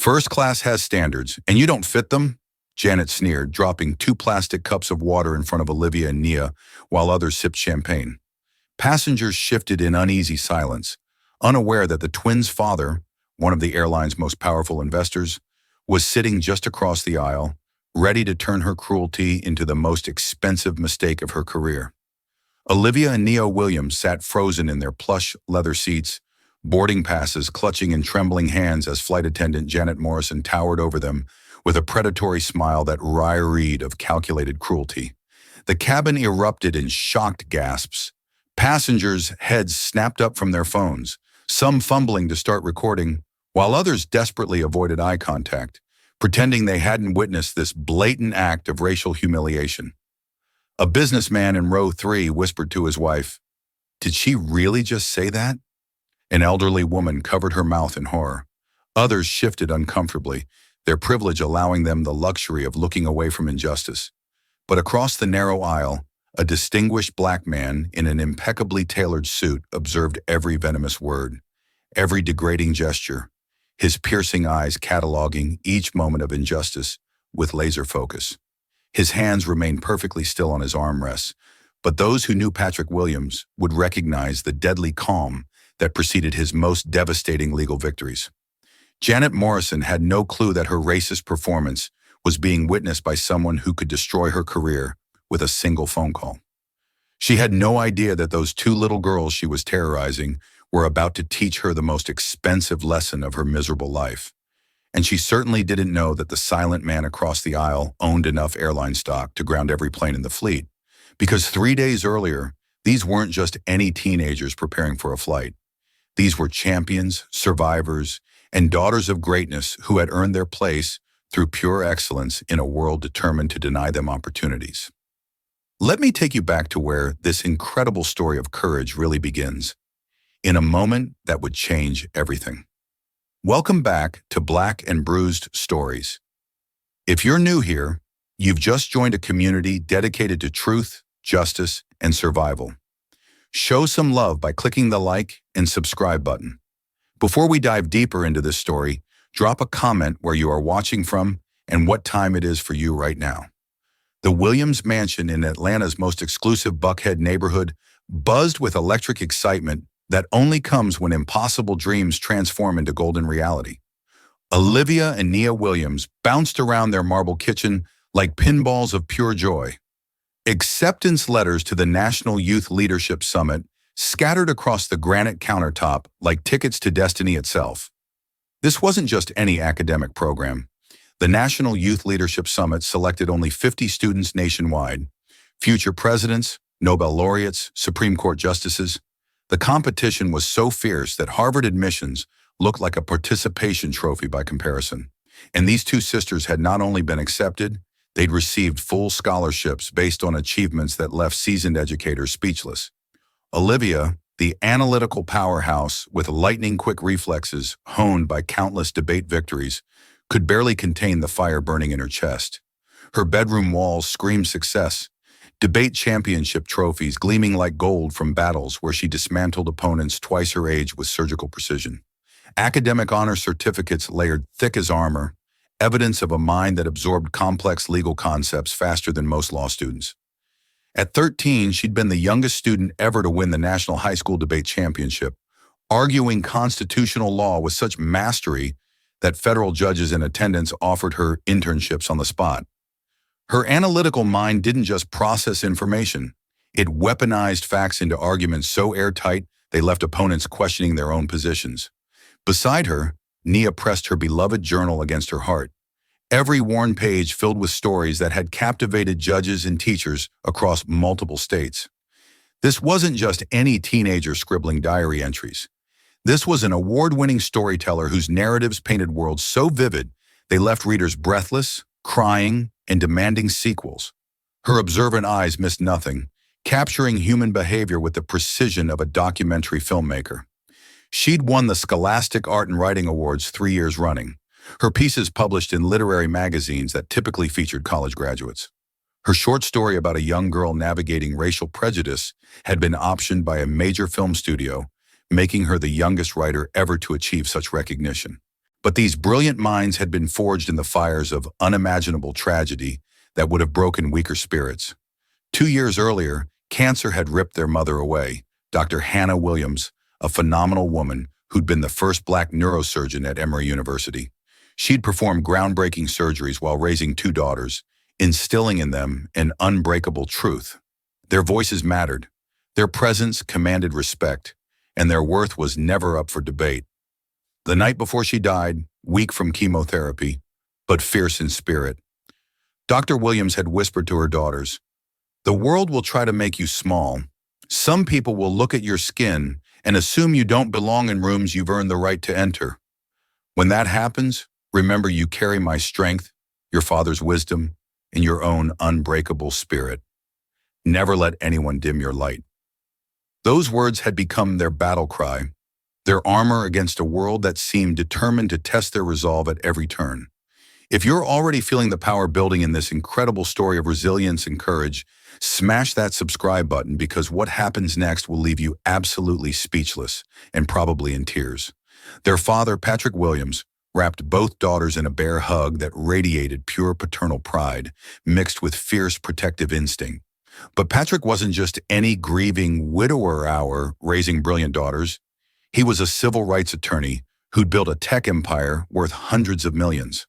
First class has standards, and you don't fit them? Janet sneered, dropping 2 plastic cups of water in front of Olivia and Nia while others sipped champagne. Passengers shifted in uneasy silence, unaware that the twins' father, one of the airline's most powerful investors, was sitting just across the aisle, ready to turn her cruelty into the most expensive mistake of her career. Olivia and Nia Williams sat frozen in their plush leather seats, boarding passes clutching in trembling hands as flight attendant Janet Morrison towered over them with a predatory smile that reeked of calculated cruelty. The cabin erupted in shocked gasps. Passengers' heads snapped up from their phones, some fumbling to start recording, while others desperately avoided eye contact, pretending they hadn't witnessed this blatant act of racial humiliation. A businessman in row 3 whispered to his wife, "Did she really just say that?" An elderly woman covered her mouth in horror. Others shifted uncomfortably, their privilege allowing them the luxury of looking away from injustice. But across the narrow aisle, a distinguished black man in an impeccably tailored suit observed every venomous word, every degrading gesture, his piercing eyes cataloging each moment of injustice with laser focus. His hands remained perfectly still on his armrests, but those who knew Patrick Williams would recognize the deadly calm that preceded his most devastating legal victories. Janet Morrison had no clue that her racist performance was being witnessed by someone who could destroy her career with a single phone call. She had no idea that those 2 little girls she was terrorizing were about to teach her the most expensive lesson of her miserable life. And she certainly didn't know that the silent man across the aisle owned enough airline stock to ground every plane in the fleet, because 3 days earlier, these weren't just any teenagers preparing for a flight. These were champions, survivors, and daughters of greatness who had earned their place through pure excellence in a world determined to deny them opportunities. Let me take you back to where this incredible story of courage really begins, in a moment that would change everything. Welcome back to Black and Bruised Stories. If you're new here, you've just joined a community dedicated to truth, justice, and survival. Show some love by clicking the like and subscribe button. Before we dive deeper into this story, drop a comment where you are watching from and what time it is for you right now. The Williams Mansion in Atlanta's most exclusive Buckhead neighborhood buzzed with electric excitement that only comes when impossible dreams transform into golden reality. Olivia and Nia Williams bounced around their marble kitchen like pinballs of pure joy. Acceptance letters to the National Youth Leadership Summit scattered across the granite countertop like tickets to destiny itself. This wasn't just any academic program. The National Youth Leadership Summit selected only 50 students nationwide, future presidents, Nobel laureates, Supreme Court justices. The competition was so fierce that Harvard admissions looked like a participation trophy by comparison. And these 2 sisters had not only been accepted, they'd received full scholarships based on achievements that left seasoned educators speechless. Olivia, the analytical powerhouse with lightning-quick reflexes honed by countless debate victories, could barely contain the fire burning in her chest. Her bedroom walls screamed success, debate championship trophies gleaming like gold from battles where she dismantled opponents twice her age with surgical precision. Academic honor certificates layered thick as armor, evidence of a mind that absorbed complex legal concepts faster than most law students. At 13, she'd been the youngest student ever to win the National High School Debate Championship, arguing constitutional law with such mastery that federal judges in attendance offered her internships on the spot. Her analytical mind didn't just process information, it weaponized facts into arguments so airtight they left opponents questioning their own positions. Beside her, Nia pressed her beloved journal against her heart, every worn page filled with stories that had captivated judges and teachers across multiple states. This wasn't just any teenager scribbling diary entries. This was an award-winning storyteller whose narratives painted worlds so vivid they left readers breathless, crying, and demanding sequels. Her observant eyes missed nothing, capturing human behavior with the precision of a documentary filmmaker. She'd won the Scholastic Art and Writing Awards 3 years running, her pieces published in literary magazines that typically featured college graduates. Her short story about a young girl navigating racial prejudice had been optioned by a major film studio, making her the youngest writer ever to achieve such recognition. But these brilliant minds had been forged in the fires of unimaginable tragedy that would have broken weaker spirits. 2 years earlier, cancer had ripped their mother away, Dr. Hannah Williams, a phenomenal woman who'd been the first black neurosurgeon at Emory University. She'd performed groundbreaking surgeries while raising two daughters, instilling in them an unbreakable truth. Their voices mattered, their presence commanded respect, and their worth was never up for debate. The night before she died, weak from chemotherapy, but fierce in spirit, Dr. Williams had whispered to her daughters, "The world will try to make you small. Some people will look at your skin and assume you don't belong in rooms you've earned the right to enter. When that happens, remember you carry my strength, your father's wisdom, and your own unbreakable spirit. Never let anyone dim your light." Those words had become their battle cry, their armor against a world that seemed determined to test their resolve at every turn. If you're already feeling the power building in this incredible story of resilience and courage, smash that subscribe button because what happens next will leave you absolutely speechless and probably in tears. Their father, Patrick Williams, wrapped both daughters in a bear hug that radiated pure paternal pride, mixed with fierce protective instinct. But Patrick wasn't just any grieving widower raising brilliant daughters. He was a civil rights attorney who'd built a tech empire worth hundreds of millions.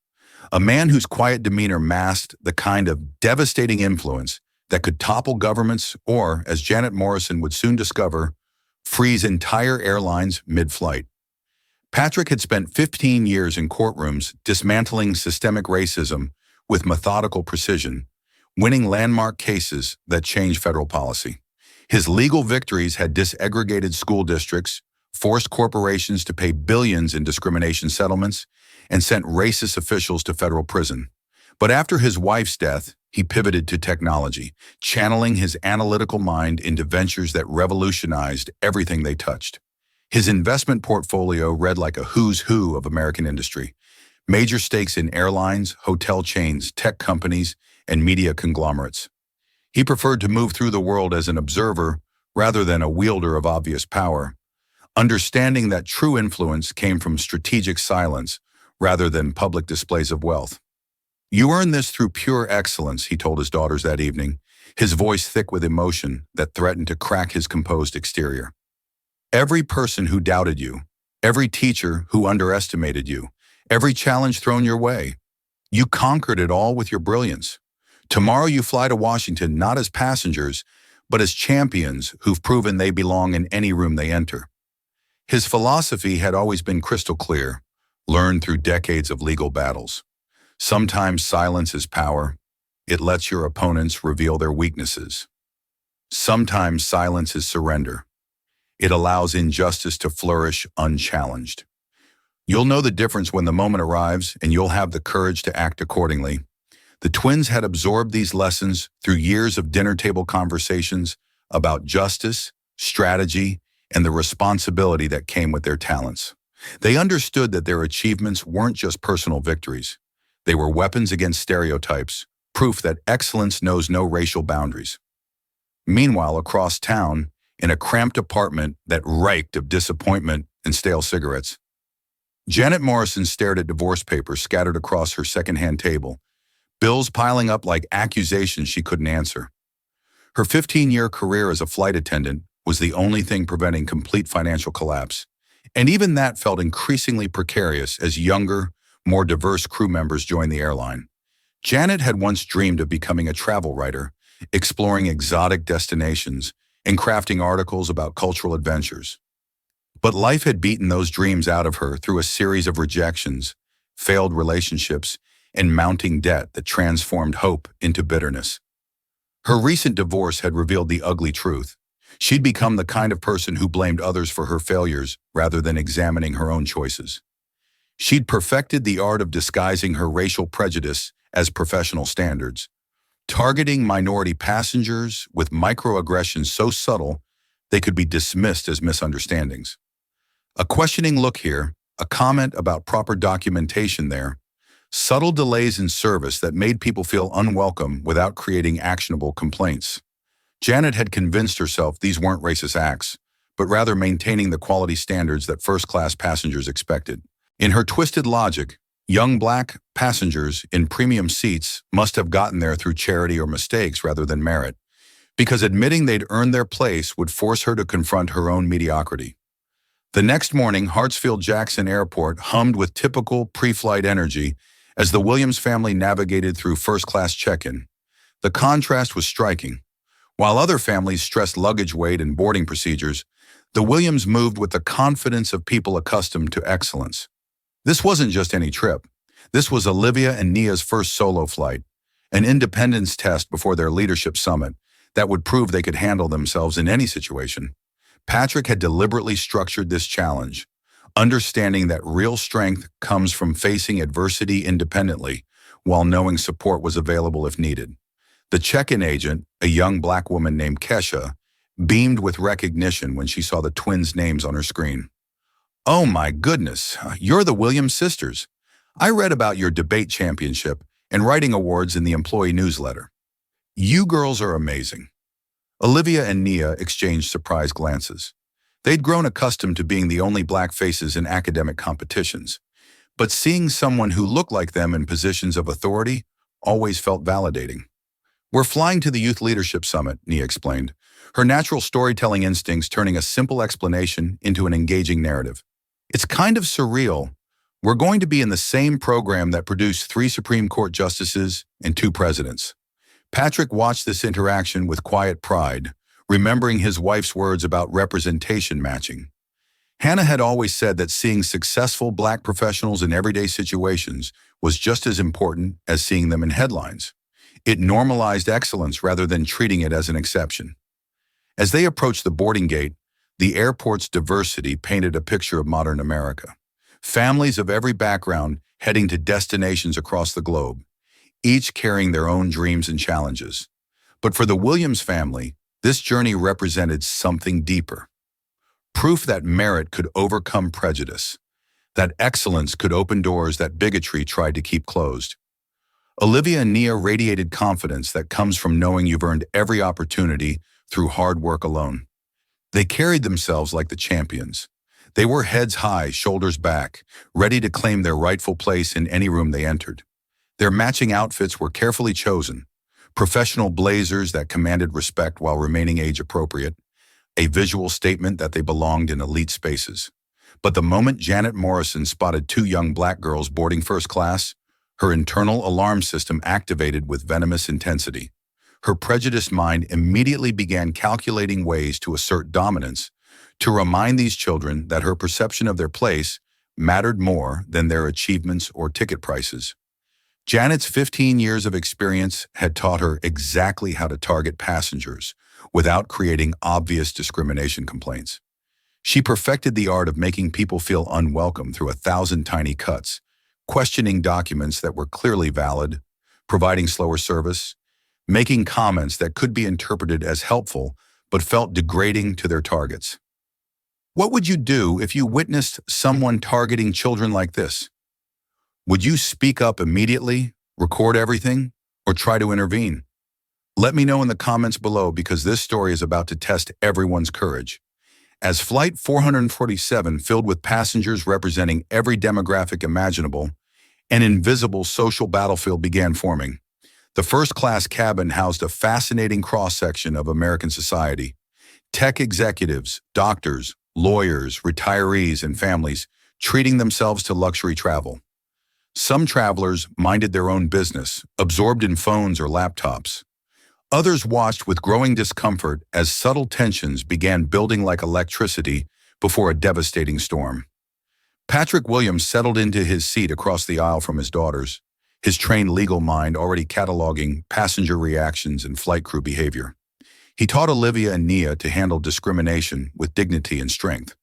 A man whose quiet demeanor masked the kind of devastating influence that could topple governments or, as Janet Morrison would soon discover, freeze entire airlines mid-flight. Patrick had spent 15 years in courtrooms dismantling systemic racism with methodical precision, winning landmark cases that changed federal policy. His legal victories had disaggregated school districts, forced corporations to pay billions in discrimination settlements, and sent racist officials to federal prison. But after his wife's death, he pivoted to technology, channeling his analytical mind into ventures that revolutionized everything they touched. His investment portfolio read like a who's who of American industry. Major stakes in airlines, hotel chains, tech companies, and media conglomerates. He preferred to move through the world as an observer rather than a wielder of obvious power, understanding that true influence came from strategic silence rather than public displays of wealth. "You earn this through pure excellence," he told his daughters that evening, his voice thick with emotion that threatened to crack his composed exterior. "Every person who doubted you, every teacher who underestimated you, every challenge thrown your way, you conquered it all with your brilliance. Tomorrow you fly to Washington not as passengers, but as champions who've proven they belong in any room they enter." His philosophy had always been crystal clear, learned through decades of legal battles. Sometimes silence is power. It lets your opponents reveal their weaknesses. Sometimes silence is surrender. It allows injustice to flourish unchallenged. You'll know the difference when the moment arrives, and you'll have the courage to act accordingly. The twins had absorbed these lessons through years of dinner table conversations about justice, strategy, and the responsibility that came with their talents. They understood that their achievements weren't just personal victories. They were weapons against stereotypes, proof that excellence knows no racial boundaries. Meanwhile, across town, in a cramped apartment that reeked of disappointment and stale cigarettes, Janet Morrison stared at divorce papers scattered across her secondhand table, bills piling up like accusations she couldn't answer. Her 15-year career as a flight attendant was the only thing preventing complete financial collapse, and even that felt increasingly precarious as younger, more diverse crew members joined the airline. Janet had once dreamed of becoming a travel writer, exploring exotic destinations and crafting articles about cultural adventures. But life had beaten those dreams out of her through a series of rejections, failed relationships, and mounting debt that transformed hope into bitterness. Her recent divorce had revealed the ugly truth. She'd become the kind of person who blamed others for her failures rather than examining her own choices. She'd perfected the art of disguising her racial prejudice as professional standards, targeting minority passengers with microaggressions so subtle they could be dismissed as misunderstandings. A questioning look here, a comment about proper documentation there, subtle delays in service that made people feel unwelcome without creating actionable complaints. Janet had convinced herself these weren't racist acts, but rather maintaining the quality standards that first-class passengers expected. In her twisted logic, young black passengers in premium seats must have gotten there through charity or mistakes rather than merit, because admitting they'd earned their place would force her to confront her own mediocrity. The next morning, Hartsfield-Jackson Airport hummed with typical pre-flight energy as the Williams family navigated through first-class check-in. The contrast was striking. While other families stressed luggage weight and boarding procedures, the Williams moved with the confidence of people accustomed to excellence. This wasn't just any trip. This was Olivia and Nia's first solo flight, an independence test before their leadership summit that would prove they could handle themselves in any situation. Patrick had deliberately structured this challenge, understanding that real strength comes from facing adversity independently while knowing support was available if needed. The check-in agent, a young black woman named Kesha, beamed with recognition when she saw the twins' names on her screen. "Oh my goodness, you're the Williams sisters. I read about your debate championship and writing awards in the employee newsletter. You girls are amazing." Olivia and Nia exchanged surprised glances. They'd grown accustomed to being the only black faces in academic competitions, but seeing someone who looked like them in positions of authority always felt validating. "We're flying to the Youth Leadership Summit," Nia explained, her natural storytelling instincts turning a simple explanation into an engaging narrative. "It's kind of surreal. We're going to be in the same program that produced 3 Supreme Court justices and 2 presidents." Patrick watched this interaction with quiet pride, remembering his wife's words about representation matching. Hannah had always said that seeing successful black professionals in everyday situations was just as important as seeing them in headlines. It normalized excellence rather than treating it as an exception. As they approached the boarding gate, the airport's diversity painted a picture of modern America. Families of every background heading to destinations across the globe, each carrying their own dreams and challenges. But for the Williams family, this journey represented something deeper. Proof that merit could overcome prejudice, that excellence could open doors that bigotry tried to keep closed. Olivia and Nia radiated confidence that comes from knowing you've earned every opportunity through hard work alone. They carried themselves like the champions. They were heads high, shoulders back, ready to claim their rightful place in any room they entered. Their matching outfits were carefully chosen, professional blazers that commanded respect while remaining age-appropriate, a visual statement that they belonged in elite spaces. But the moment Janet Morrison spotted 2 young black girls boarding first class, her internal alarm system activated with venomous intensity. Her prejudiced mind immediately began calculating ways to assert dominance, to remind these children that her perception of their place mattered more than their achievements or ticket prices. Janet's 15 years of experience had taught her exactly how to target passengers without creating obvious discrimination complaints. She perfected the art of making people feel unwelcome through 1,000 tiny cuts, questioning documents that were clearly valid, providing slower service, making comments that could be interpreted as helpful but felt degrading to their targets. What would you do if you witnessed someone targeting children like this? Would you speak up immediately, record everything, or try to intervene? Let me know in the comments below because this story is about to test everyone's courage. As Flight 447 filled with passengers representing every demographic imaginable, an invisible social battlefield began forming. The first-class cabin housed a fascinating cross-section of American society. Tech executives, doctors, lawyers, retirees, and families treating themselves to luxury travel. Some travelers minded their own business, absorbed in phones or laptops. Others watched with growing discomfort as subtle tensions began building like electricity before a devastating storm. Patrick Williams settled into his seat across the aisle from his daughters, his trained legal mind already cataloging passenger reactions and flight crew behavior. He taught Olivia and Nia to handle discrimination with dignity and strength,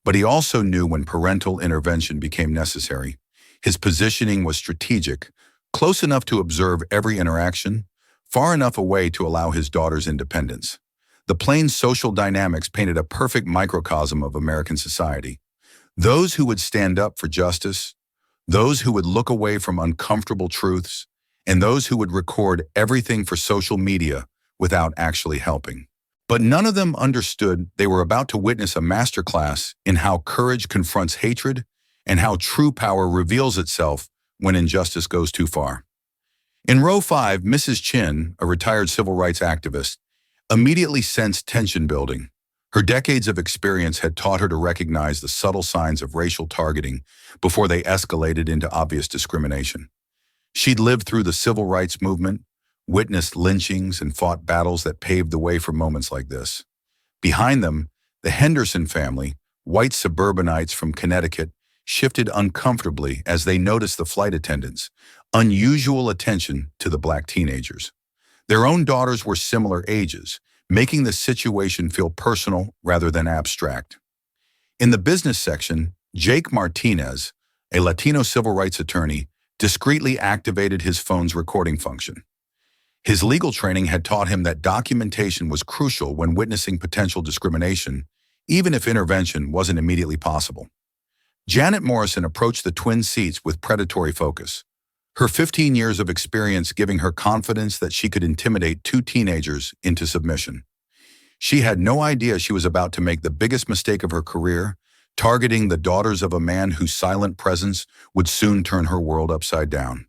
but he also knew when parental intervention became necessary. His positioning was strategic, close enough to observe every interaction, far enough away to allow his daughter's independence. The plane's social dynamics painted a perfect microcosm of American society. Those who would stand up for justice, those who would look away from uncomfortable truths, and those who would record everything for social media without actually helping. But none of them understood they were about to witness a masterclass in how courage confronts hatred and how true power reveals itself when injustice goes too far. In row 5, Mrs. Chin, a retired civil rights activist, immediately sensed tension building. Her decades of experience had taught her to recognize the subtle signs of racial targeting before they escalated into obvious discrimination. She'd lived through the civil rights movement, witnessed lynchings, and fought battles that paved the way for moments like this. Behind them, the Henderson family, white suburbanites from Connecticut, shifted uncomfortably as they noticed the flight attendants' unusual attention to the black teenagers. Their own daughters were similar ages, making the situation feel personal rather than abstract. In the business section, Jake Martinez, a Latino civil rights attorney, discreetly activated his phone's recording function. His legal training had taught him that documentation was crucial when witnessing potential discrimination, even if intervention wasn't immediately possible. Janet Morrison approached the twin seats with predatory focus, her 15 years of experience giving her confidence that she could intimidate two teenagers into submission. She had no idea she was about to make the biggest mistake of her career, targeting the daughters of a man whose silent presence would soon turn her world upside down.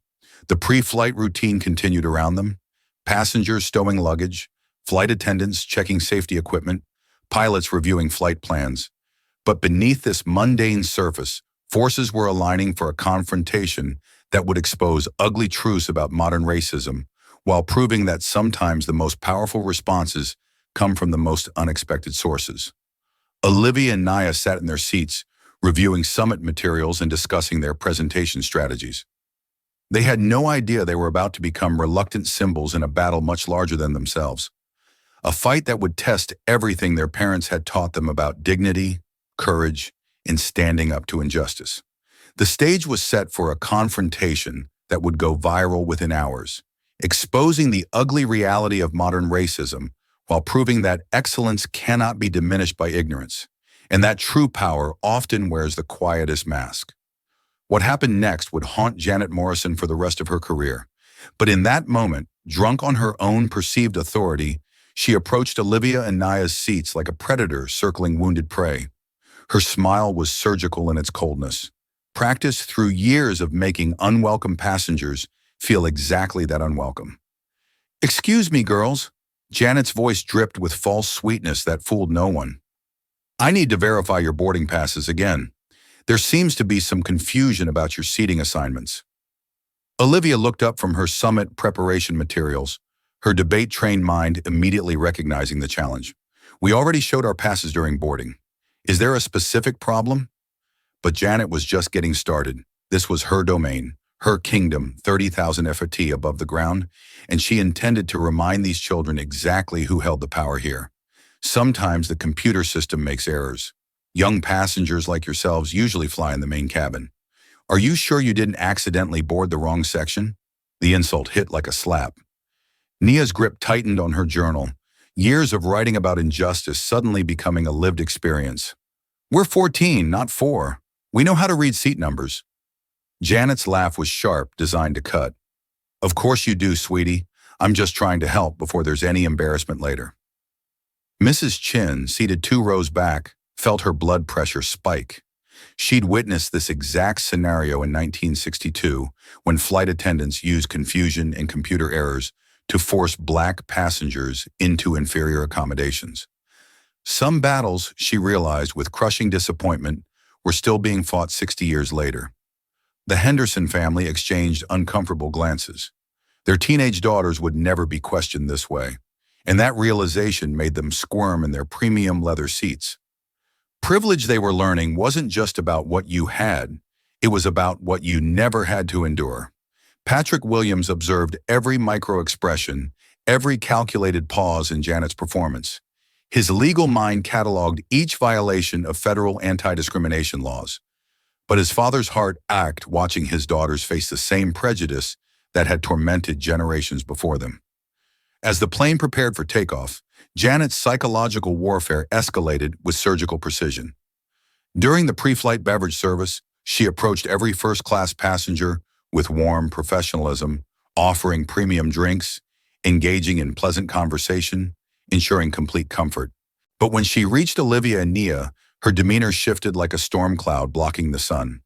The pre-flight routine continued around them, passengers stowing luggage, flight attendants checking safety equipment, pilots reviewing flight plans. But beneath this mundane surface, forces were aligning for a confrontation that would expose ugly truths about modern racism, while proving that sometimes the most powerful responses come from the most unexpected sources. Olivia and Naya sat in their seats, reviewing summit materials and discussing their presentation strategies. They had no idea they were about to become reluctant symbols in a battle much larger than themselves. A fight that would test everything their parents had taught them about dignity, courage, and standing up to injustice. The stage was set for a confrontation that would go viral within hours, exposing the ugly reality of modern racism while proving that excellence cannot be diminished by ignorance, and that true power often wears the quietest mask. What happened next would haunt Janet Morrison for the rest of her career. But in that moment, drunk on her own perceived authority, she approached Olivia and Naya's seats like a predator circling wounded prey. Her smile was surgical in its coldness, practiced through years of making unwelcome passengers feel exactly that unwelcome. "Excuse me, girls." Janet's voice dripped with false sweetness that fooled no one. "I need to verify your boarding passes again. There seems to be some confusion about your seating assignments." Olivia looked up from her summit preparation materials, her debate-trained mind immediately recognizing the challenge. "We already showed our passes during boarding. Is there a specific problem?" But Janet was just getting started. This was her domain, her kingdom, 30,000 FT above the ground, and she intended to remind these children exactly who held the power here. Sometimes the computer system makes errors. Young passengers like yourselves usually fly in the main cabin. Are you sure you didn't accidentally board the wrong section? The insult hit like a slap. Nia's grip tightened on her journal, years of writing about injustice suddenly becoming a lived experience. "We're 14, not 4. We know how to read seat numbers." Janet's laugh was sharp, designed to cut. "Of course you do, sweetie. I'm just trying to help before there's any embarrassment later." Mrs. Chin, seated 2 rows back, felt her blood pressure spike. She'd witnessed this exact scenario in 1962 when flight attendants used confusion and computer errors to force black passengers into inferior accommodations. Some battles, she realized with crushing disappointment, were still being fought 60 years later. The Henderson family exchanged uncomfortable glances. Their teenage daughters would never be questioned this way, and that realization made them squirm in their premium leather seats. Privilege, they were learning, wasn't just about what you had, it was about what you never had to endure. Patrick Williams observed every micro-expression, every calculated pause in Janet's performance. His legal mind cataloged each violation of federal anti-discrimination laws. But his father's heart ached watching his daughters face the same prejudice that had tormented generations before them. As the plane prepared for takeoff, Janet's psychological warfare escalated with surgical precision. During the pre-flight beverage service, she approached every first-class passenger with warm professionalism, offering premium drinks, engaging in pleasant conversation, ensuring complete comfort. But when she reached Olivia and Nia, her demeanor shifted like a storm cloud blocking the sun.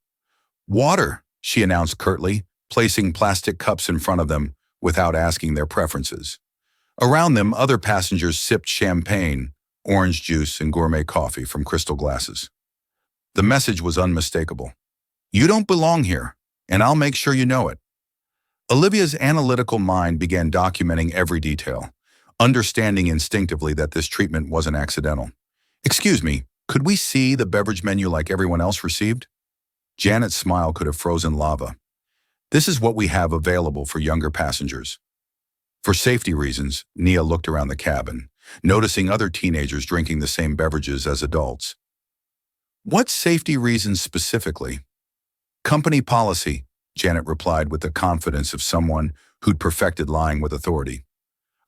Water, she announced curtly, placing plastic cups in front of them without asking their preferences. Around them, other passengers sipped champagne, orange juice, and gourmet coffee from crystal glasses. The message was unmistakable. You don't belong here, and I'll make sure you know it. Olivia's analytical mind began documenting every detail, understanding instinctively that this treatment wasn't accidental. Excuse me, could we see the beverage menu like everyone else received? Janet's smile could have frozen lava. This is what we have available for younger passengers. For safety reasons, Nia looked around the cabin, noticing other teenagers drinking the same beverages as adults. What safety reasons specifically? Company policy, Janet replied with the confidence of someone who'd perfected lying with authority.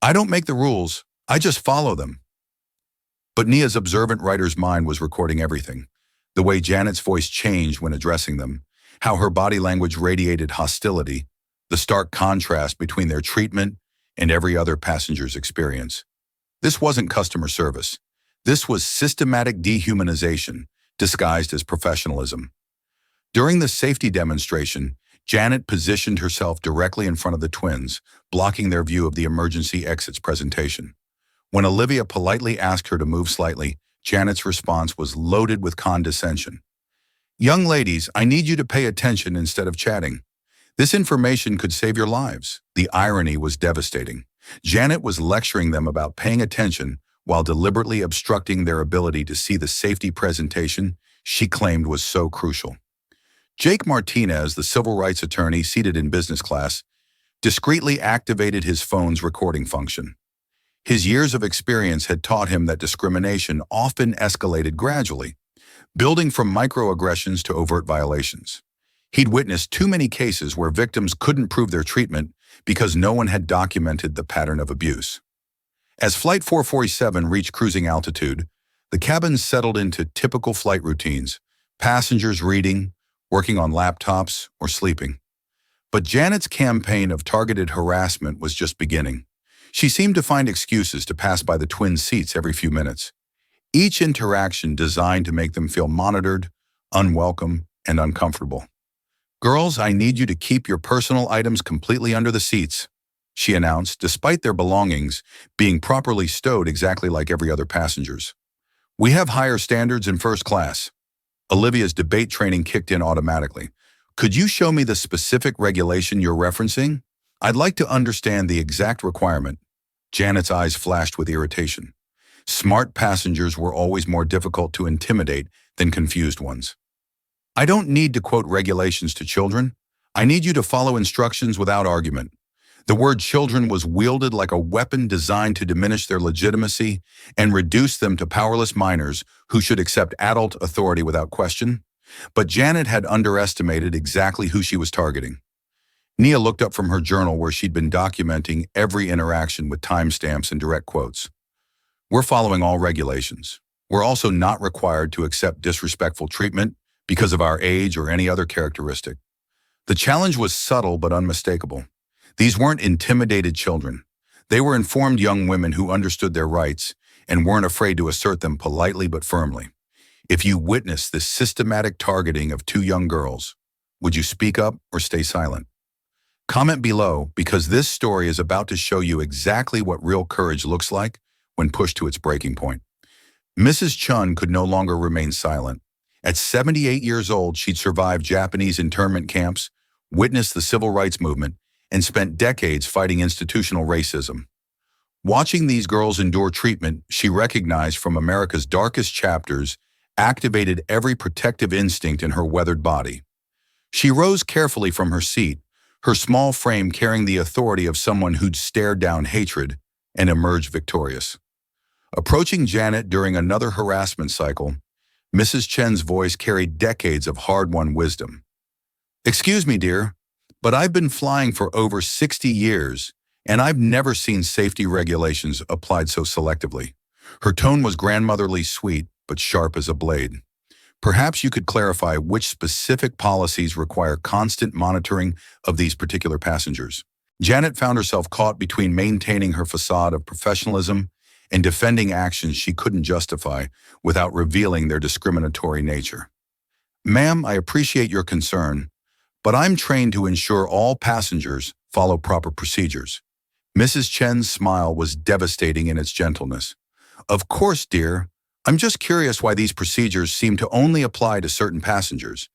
I don't make the rules, I just follow them. But Nia's observant writer's mind was recording everything. The way Janet's voice changed when addressing them, how her body language radiated hostility, the stark contrast between their treatment and every other passenger's experience. This wasn't customer service. This was systematic dehumanization, disguised as professionalism. During the safety demonstration, Janet positioned herself directly in front of the twins, blocking their view of the emergency exits presentation. When Olivia politely asked her to move slightly, Janet's response was loaded with condescension. Young ladies, I need you to pay attention instead of chatting. This information could save your lives. The irony was devastating. Janet was lecturing them about paying attention while deliberately obstructing their ability to see the safety presentation she claimed was so crucial. Jake Martinez, the civil rights attorney seated in business class, discreetly activated his phone's recording function. His years of experience had taught him that discrimination often escalated gradually, building from microaggressions to overt violations. He'd witnessed too many cases where victims couldn't prove their treatment because no one had documented the pattern of abuse. As Flight 447 reached cruising altitude, the cabin settled into typical flight routines, passengers reading, working on laptops, or sleeping. But Janet's campaign of targeted harassment was just beginning. She seemed to find excuses to pass by the twins' seats every few minutes, each interaction designed to make them feel monitored, unwelcome, and uncomfortable. Girls, I need you to keep your personal items completely under the seats, she announced, despite their belongings being properly stowed exactly like every other passenger's. We have higher standards in first class. Olivia's debate training kicked in automatically. Could you show me the specific regulation you're referencing? I'd like to understand the exact requirement. Janet's eyes flashed with irritation. Smart passengers were always more difficult to intimidate than confused ones. I don't need to quote regulations to children. I need you to follow instructions without argument. The word children was wielded like a weapon designed to diminish their legitimacy and reduce them to powerless minors who should accept adult authority without question. But Janet had underestimated exactly who she was targeting. Nia looked up from her journal where she'd been documenting every interaction with timestamps and direct quotes. We're following all regulations. We're also not required to accept disrespectful treatment because of our age or any other characteristic. The challenge was subtle but unmistakable. These weren't intimidated children. They were informed young women who understood their rights and weren't afraid to assert them politely but firmly. If you witnessed this systematic targeting of two young girls, would you speak up or stay silent? Comment below, because this story is about to show you exactly what real courage looks like when pushed to its breaking point. Mrs. Chun could no longer remain silent. At 78 years old, she'd survived Japanese internment camps, witnessed the civil rights movement, and spent decades fighting institutional racism. Watching these girls endure treatment she recognized from America's darkest chapters activated every protective instinct in her weathered body. She rose carefully from her seat, her small frame carrying the authority of someone who'd stared down hatred, and emerged victorious. Approaching Janet during another harassment cycle, Mrs. Chen's voice carried decades of hard-won wisdom. Excuse me, dear, but I've been flying for over 60 years, and I've never seen safety regulations applied so selectively. Her tone was grandmotherly sweet, but sharp as a blade. Perhaps you could clarify which specific policies require constant monitoring of these particular passengers. Janet found herself caught between maintaining her facade of professionalism and defending actions she couldn't justify without revealing their discriminatory nature. Ma'am, I appreciate your concern, but I'm trained to ensure all passengers follow proper procedures. Mrs. Chen's smile was devastating in its gentleness. Of course, dear. I'm just curious why these procedures seem to only apply to certain passengers.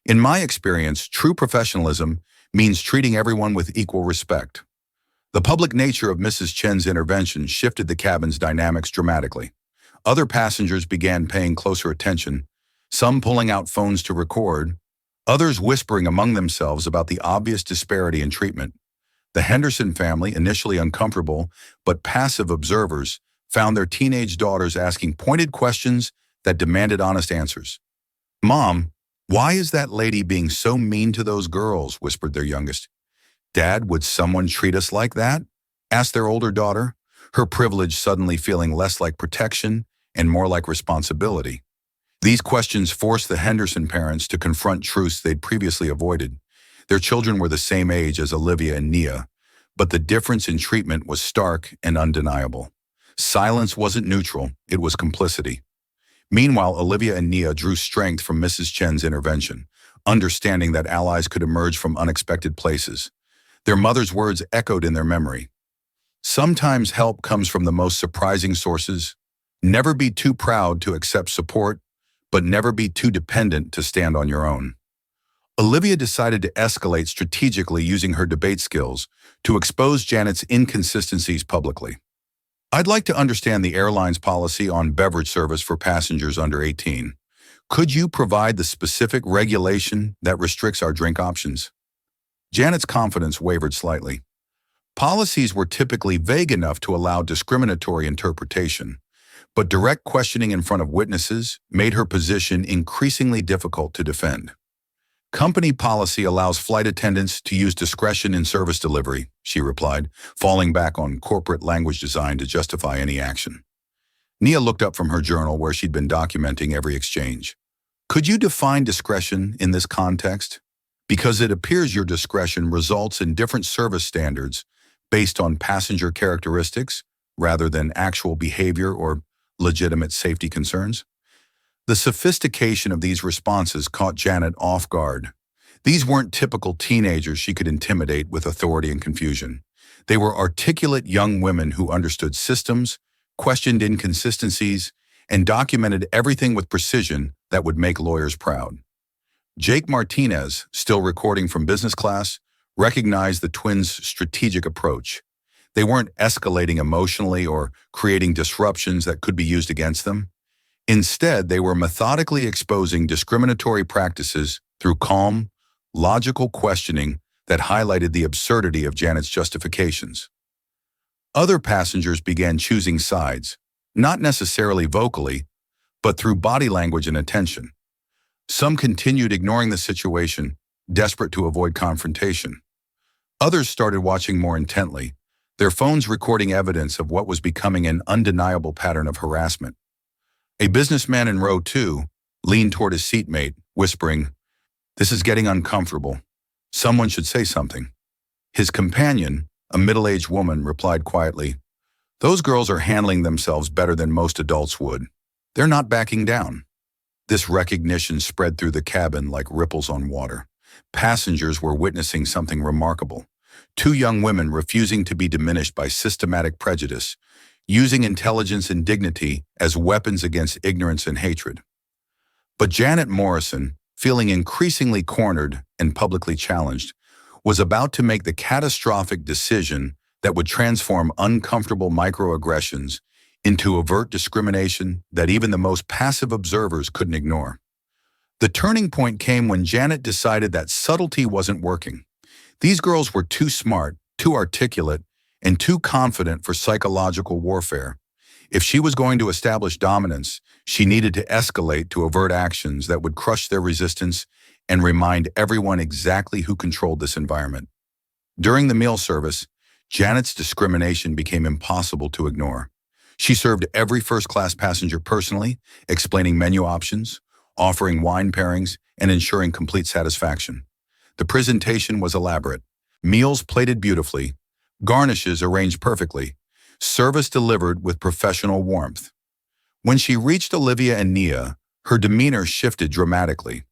In my experience, true professionalism means treating everyone with equal respect. The public nature of Mrs. Chen's intervention shifted the cabin's dynamics dramatically. Other passengers began paying closer attention, some pulling out phones to record, others whispering among themselves about the obvious disparity in treatment. The Henderson family, initially uncomfortable but passive observers, found their teenage daughters asking pointed questions that demanded honest answers. "Mom, why is that lady being so mean to those girls?" whispered their youngest. "Dad, would someone treat us like that?" asked their older daughter, her privilege suddenly feeling less like protection and more like responsibility. These questions forced the Henderson parents to confront truths they'd previously avoided. Their children were the same age as Olivia and Nia, but the difference in treatment was stark and undeniable. Silence wasn't neutral, it was complicity. Meanwhile, Olivia and Nia drew strength from Mrs. Chen's intervention, understanding that allies could emerge from unexpected places. Their mother's words echoed in their memory. Sometimes help comes from the most surprising sources. Never be too proud to accept support, but never be too dependent to stand on your own. Olivia decided to escalate strategically using her debate skills to expose Janet's inconsistencies publicly. "I'd like to understand the airline's policy on beverage service for passengers under 18. Could you provide the specific regulation that restricts our drink options?" Janet's confidence wavered slightly. Policies were typically vague enough to allow discriminatory interpretation, but direct questioning in front of witnesses made her position increasingly difficult to defend. "Company policy allows flight attendants to use discretion in service delivery," she replied, falling back on corporate language design to justify any action. Nia looked up from her journal where she'd been documenting every exchange. "Could you define discretion in this context? Because it appears your discretion results in different service standards based on passenger characteristics rather than actual behavior or legitimate safety concerns." The sophistication of these responses caught Janet off guard. These weren't typical teenagers she could intimidate with authority and confusion. They were articulate young women who understood systems, questioned inconsistencies, and documented everything with precision that would make lawyers proud. Jake Martinez, still recording from business class, recognized the twins' strategic approach. They weren't escalating emotionally or creating disruptions that could be used against them. Instead, they were methodically exposing discriminatory practices through calm, logical questioning that highlighted the absurdity of Janet's justifications. Other passengers began choosing sides, not necessarily vocally, but through body language and attention. Some continued ignoring the situation, desperate to avoid confrontation. Others started watching more intently, their phones recording evidence of what was becoming an undeniable pattern of harassment. A businessman in row 2 leaned toward his seatmate, whispering, "This is getting uncomfortable. Someone should say something." His companion, a middle-aged woman, replied quietly, "Those girls are handling themselves better than most adults would. They're not backing down." This recognition spread through the cabin like ripples on water. Passengers were witnessing something remarkable. Two young women refusing to be diminished by systematic prejudice, using intelligence and dignity as weapons against ignorance and hatred. But Janet Morrison, feeling increasingly cornered and publicly challenged, was about to make the catastrophic decision that would transform uncomfortable microaggressions into overt discrimination that even the most passive observers couldn't ignore. The turning point came when Janet decided that subtlety wasn't working. These girls were too smart, too articulate, and too confident for psychological warfare. If she was going to establish dominance, she needed to escalate to overt actions that would crush their resistance and remind everyone exactly who controlled this environment. During the meal service, Janet's discrimination became impossible to ignore. She served every first-class passenger personally, explaining menu options, offering wine pairings, and ensuring complete satisfaction. The presentation was elaborate. Meals plated beautifully, garnishes arranged perfectly, service delivered with professional warmth. When she reached Olivia and Nia, her demeanor shifted dramatically.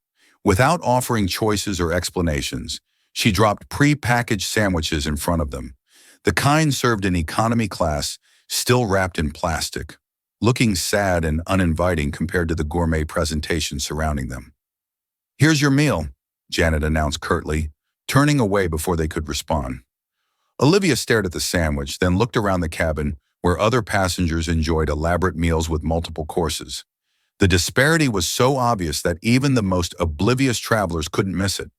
Without offering choices or explanations, she dropped pre-packaged sandwiches in front of them, the kind served in economy class, still wrapped in plastic, looking sad and uninviting compared to the gourmet presentation surrounding them. "Here's your meal," Janet announced curtly, turning away before they could respond. Olivia stared at the sandwich, then looked around the cabin where other passengers enjoyed elaborate meals with multiple courses. The disparity was so obvious that even the most oblivious travelers couldn't miss it.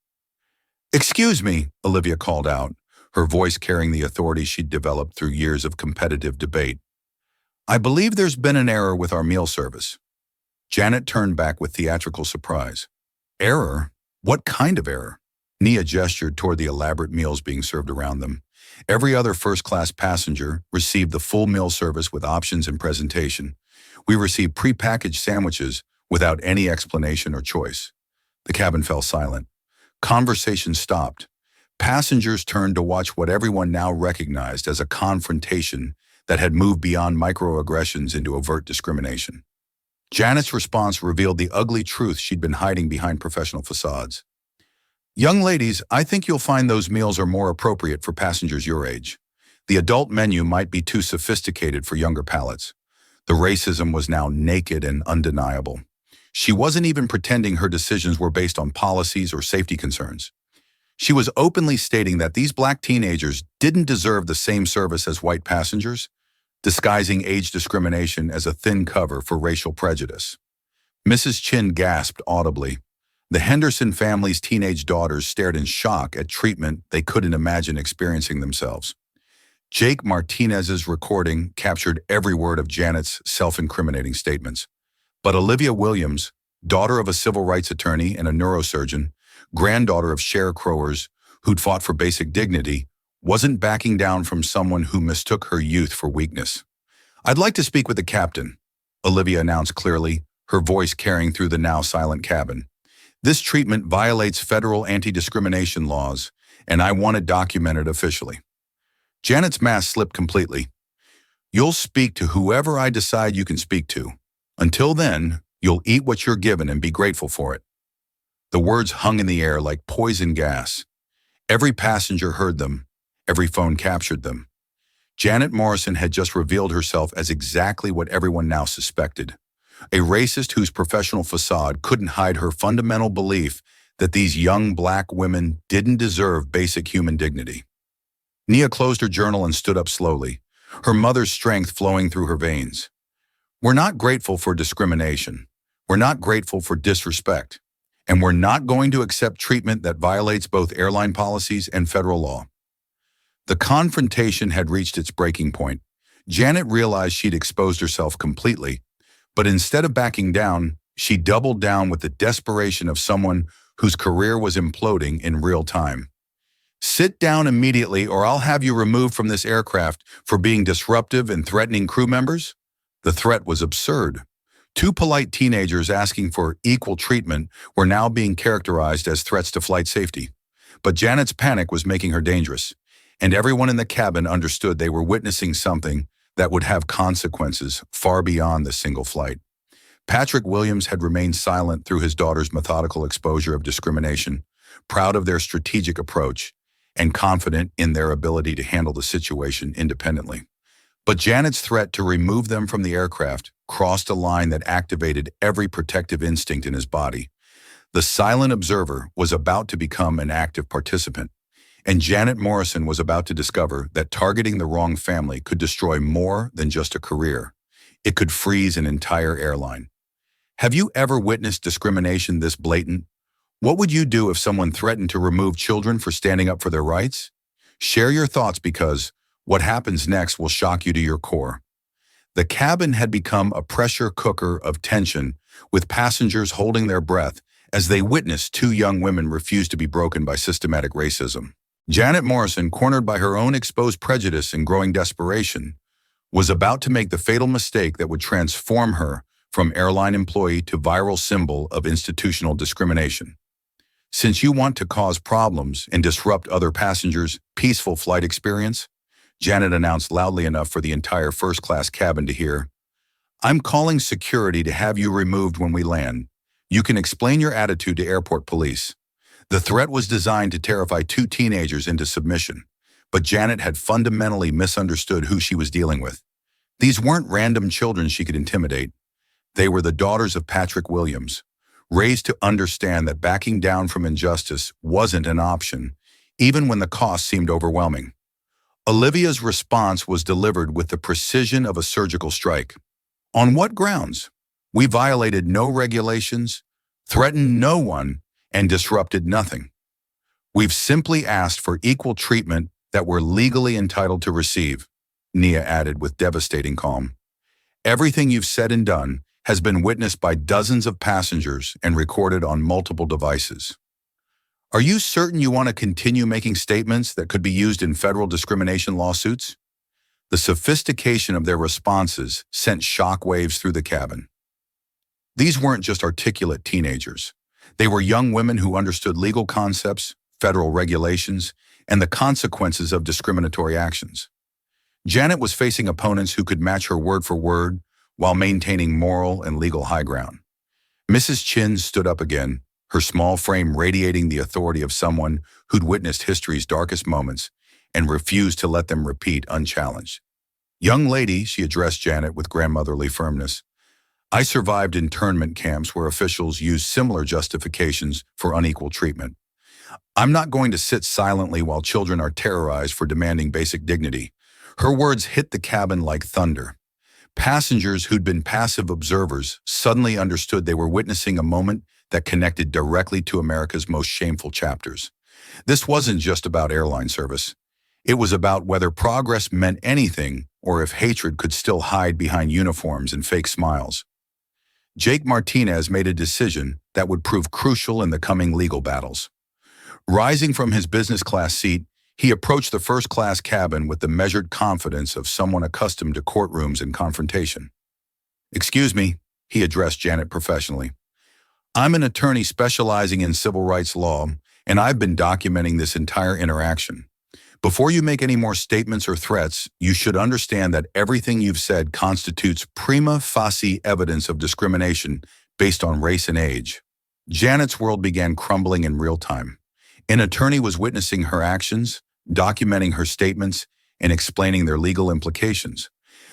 "Excuse me," Olivia called out, her voice carrying the authority she'd developed through years of competitive debate. "I believe there's been an error with our meal service." Janet turned back with theatrical surprise. "Error? What kind of error?" Nia gestured toward the elaborate meals being served around them. Every other first-class passenger received the full meal service with options and presentation. We received pre-packaged sandwiches without any explanation or choice. The cabin fell silent. Conversation stopped. Passengers turned to watch what everyone now recognized as a confrontation that had moved beyond microaggressions into overt discrimination. Janet's response revealed the ugly truth she'd been hiding behind professional facades. "Young ladies, I think you'll find those meals are more appropriate for passengers your age. The adult menu might be too sophisticated for younger palates." The racism was now naked and undeniable. She wasn't even pretending her decisions were based on policies or safety concerns. She was openly stating that these black teenagers didn't deserve the same service as white passengers, disguising age discrimination as a thin cover for racial prejudice. Mrs. Chin gasped audibly. The Henderson family's teenage daughters stared in shock at treatment they couldn't imagine experiencing themselves. Jake Martinez's recording captured every word of Janet's self-incriminating statements. But Olivia Williams, daughter of a civil rights attorney and a neurosurgeon, granddaughter of sharecroppers who'd fought for basic dignity, wasn't backing down from someone who mistook her youth for weakness. "I'd like to speak with the captain," Olivia announced clearly, her voice carrying through the now silent cabin. "This treatment violates federal anti-discrimination laws, and I want it documented officially." Janet's mask slipped completely. "You'll speak to whoever I decide you can speak to. Until then, you'll eat what you're given and be grateful for it." The words hung in the air like poison gas. Every passenger heard them. Every phone captured them. Janet Morrison had just revealed herself as exactly what everyone now suspected. A racist whose professional facade couldn't hide her fundamental belief that these young black women didn't deserve basic human dignity. Nia closed her journal and stood up slowly, her mother's strength flowing through her veins. "We're not grateful for discrimination. We're not grateful for disrespect. And we're not going to accept treatment that violates both airline policies and federal law." The confrontation had reached its breaking point. Janet realized she'd exposed herself completely, but instead of backing down, she doubled down with the desperation of someone whose career was imploding in real time. "Sit down immediately or I'll have you removed from this aircraft for being disruptive and threatening crew members." The threat was absurd. Two polite teenagers asking for equal treatment were now being characterized as threats to flight safety. But Janet's panic was making her dangerous, and everyone in the cabin understood they were witnessing something that would have consequences far beyond the single flight. Patrick Williams had remained silent through his daughter's methodical exposure of discrimination, proud of their strategic approach, and confident in their ability to handle the situation independently. But Janet's threat to remove them from the aircraft crossed a line that activated every protective instinct in his body. The silent observer was about to become an active participant, and Janet Morrison was about to discover that targeting the wrong family could destroy more than just a career. It could freeze an entire airline. Have you ever witnessed discrimination this blatant? What would you do if someone threatened to remove children for standing up for their rights? Share your thoughts because what happens next will shock you to your core. The cabin had become a pressure cooker of tension, with passengers holding their breath as they witnessed two young women refuse to be broken by systematic racism. Janet Morrison, cornered by her own exposed prejudice and growing desperation, was about to make the fatal mistake that would transform her from airline employee to viral symbol of institutional discrimination. "Since you want to cause problems and disrupt other passengers' peaceful flight experience," Janet announced loudly enough for the entire first-class cabin to hear, "I'm calling security to have you removed when we land. You can explain your attitude to airport police. The threat was designed to terrify two teenagers into submission, but Janet had fundamentally misunderstood who she was dealing with. These weren't random children she could intimidate. They were the daughters of Patrick Williams, raised to understand that backing down from injustice wasn't an option, even when the cost seemed overwhelming. Olivia's response was delivered with the precision of a surgical strike. On what grounds? We violated no regulations, threatened no one, and disrupted nothing. We've simply asked for equal treatment that we're legally entitled to receive, Nia added with devastating calm. Everything you've said and done has been witnessed by dozens of passengers and recorded on multiple devices. Are you certain you want to continue making statements that could be used in federal discrimination lawsuits? The sophistication of their responses sent shockwaves through the cabin. These weren't just articulate teenagers. They were young women who understood legal concepts, federal regulations, and the consequences of discriminatory actions. Janet was facing opponents who could match her word for word while maintaining moral and legal high ground. Mrs. Chin stood up again, her small frame radiating the authority of someone who'd witnessed history's darkest moments and refused to let them repeat unchallenged. Young lady, she addressed Janet with grandmotherly firmness, I survived internment camps where officials used similar justifications for unequal treatment. I'm not going to sit silently while children are terrorized for demanding basic dignity. Her words hit the cabin like thunder. Passengers who'd been passive observers suddenly understood they were witnessing a moment that connected directly to America's most shameful chapters. This wasn't just about airline service. It was about whether progress meant anything or if hatred could still hide behind uniforms and fake smiles. Jake Martinez made a decision that would prove crucial in the coming legal battles. Rising from his business class seat, he approached the first-class cabin with the measured confidence of someone accustomed to courtrooms and confrontation. Excuse me, he addressed Janet professionally. I'm an attorney specializing in civil rights law, and I've been documenting this entire interaction. Before you make any more statements or threats, you should understand that everything you've said constitutes prima facie evidence of discrimination based on race and age. Janet's world began crumbling in real time. An attorney was witnessing her actions, documenting her statements, and explaining their legal implications.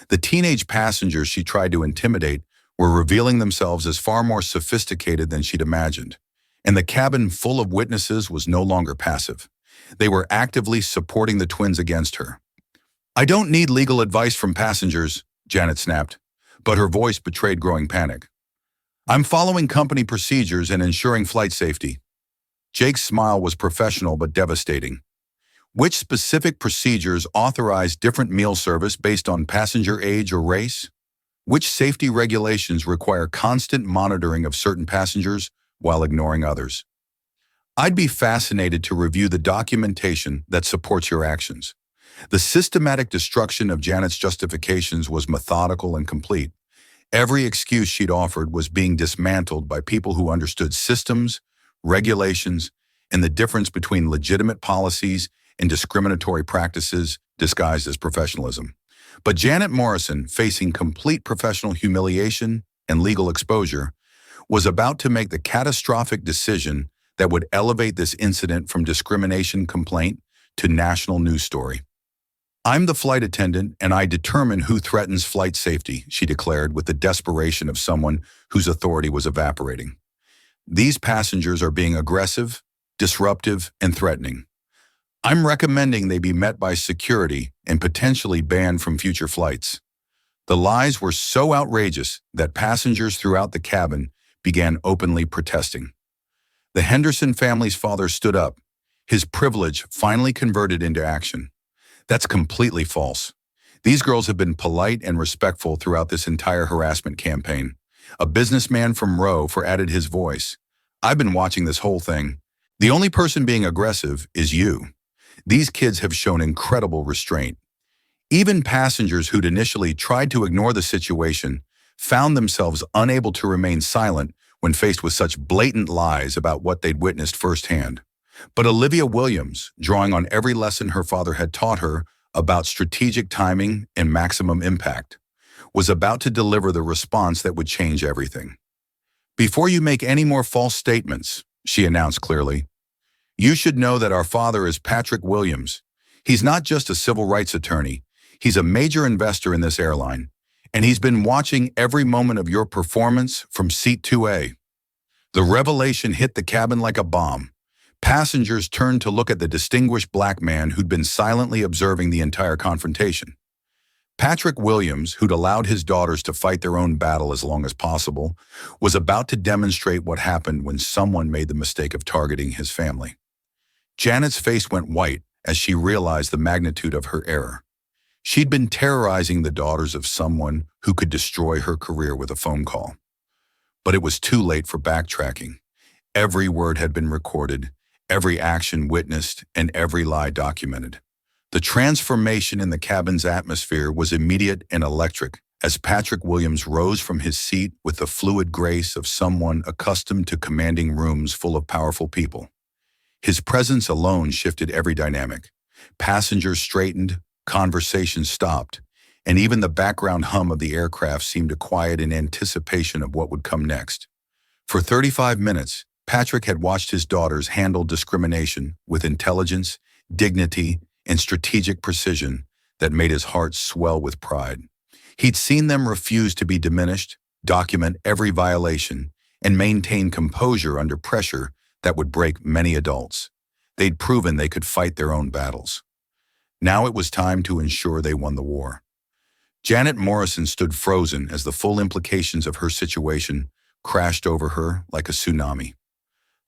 The teenage passengers she tried to intimidate were revealing themselves as far more sophisticated than she'd imagined, and the cabin full of witnesses was no longer passive. They were actively supporting the twins against her. I don't need legal advice from passengers, Janet snapped, but her voice betrayed growing panic. I'm following company procedures and ensuring flight safety. Jake's smile was professional but devastating. Which specific procedures authorize different meal service based on passenger age or race? Which safety regulations require constant monitoring of certain passengers while ignoring others? I'd be fascinated to review the documentation that supports your actions. The systematic destruction of Janet's justifications was methodical and complete. Every excuse she'd offered was being dismantled by people who understood systems, regulations, and the difference between legitimate policies and discriminatory practices disguised as professionalism. But Janet Morrison, facing complete professional humiliation and legal exposure, was about to make the catastrophic decision that would elevate this incident from discrimination complaint to national news story. I'm the flight attendant, and I determine who threatens flight safety, she declared with the desperation of someone whose authority was evaporating. These passengers are being aggressive, disruptive, and threatening. I'm recommending they be met by security and potentially banned from future flights. The lies were so outrageous that passengers throughout the cabin began openly protesting. The Henderson family's father stood up, his privilege finally converted into action. That's completely false. These girls have been polite and respectful throughout this entire harassment campaign. A businessman from Roe added his voice. I've been watching this whole thing. The only person being aggressive is you. These kids have shown incredible restraint. Even passengers who'd initially tried to ignore the situation found themselves unable to remain silent when faced with such blatant lies about what they'd witnessed firsthand. But Olivia Williams, drawing on every lesson her father had taught her about strategic timing and maximum impact, was about to deliver the response that would change everything. "Before you make any more false statements," she announced clearly, "you should know that our father is Patrick Williams. He's not just a civil rights attorney. He's a major investor in this airline, and he's been watching every moment of your performance from seat 2A. The revelation hit the cabin like a bomb. Passengers turned to look at the distinguished black man who'd been silently observing the entire confrontation. Patrick Williams, who'd allowed his daughters to fight their own battle as long as possible, was about to demonstrate what happened when someone made the mistake of targeting his family. Janet's face went white as she realized the magnitude of her error. She'd been terrorizing the daughters of someone who could destroy her career with a phone call. But it was too late for backtracking. Every word had been recorded, every action witnessed, and every lie documented. The transformation in the cabin's atmosphere was immediate and electric as Patrick Williams rose from his seat with the fluid grace of someone accustomed to commanding rooms full of powerful people. His presence alone shifted every dynamic. Passengers straightened, conversations stopped, and even the background hum of the aircraft seemed to quiet in anticipation of what would come next. For 35 minutes, Patrick had watched his daughters handle discrimination with intelligence, dignity, and strategic precision that made his heart swell with pride. He'd seen them refuse to be diminished, document every violation, and maintain composure under pressure that would break many adults. They'd proven they could fight their own battles. Now it was time to ensure they won the war. Janet Morrison stood frozen as the full implications of her situation crashed over her like a tsunami.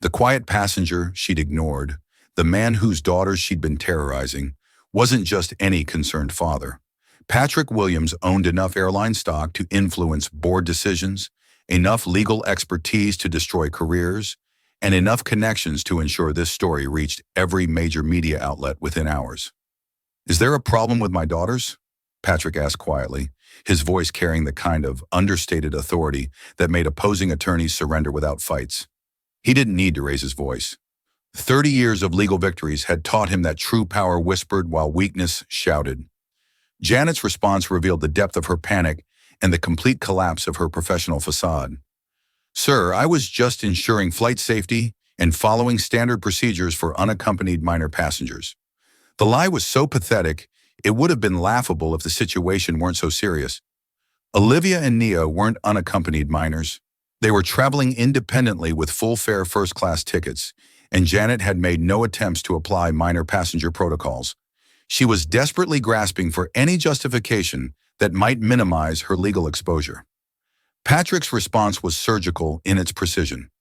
The quiet passenger she'd ignored, the man whose daughters she'd been terrorizing, wasn't just any concerned father. Patrick Williams owned enough airline stock to influence board decisions, enough legal expertise to destroy careers, and enough connections to ensure this story reached every major media outlet within hours. "Is there a problem with my daughters?" Patrick asked quietly, his voice carrying the kind of understated authority that made opposing attorneys surrender without fights. He didn't need to raise his voice. 30 years of legal victories had taught him that true power whispered while weakness shouted. Janet's response revealed the depth of her panic and the complete collapse of her professional facade. "Sir, I was just ensuring flight safety and following standard procedures for unaccompanied minor passengers." The lie was so pathetic, it would have been laughable if the situation weren't so serious. Olivia and Nia weren't unaccompanied minors. They were traveling independently with full-fare first-class tickets, and Janet had made no attempts to apply minor passenger protocols. She was desperately grasping for any justification that might minimize her legal exposure. Patrick's response was surgical in its precision.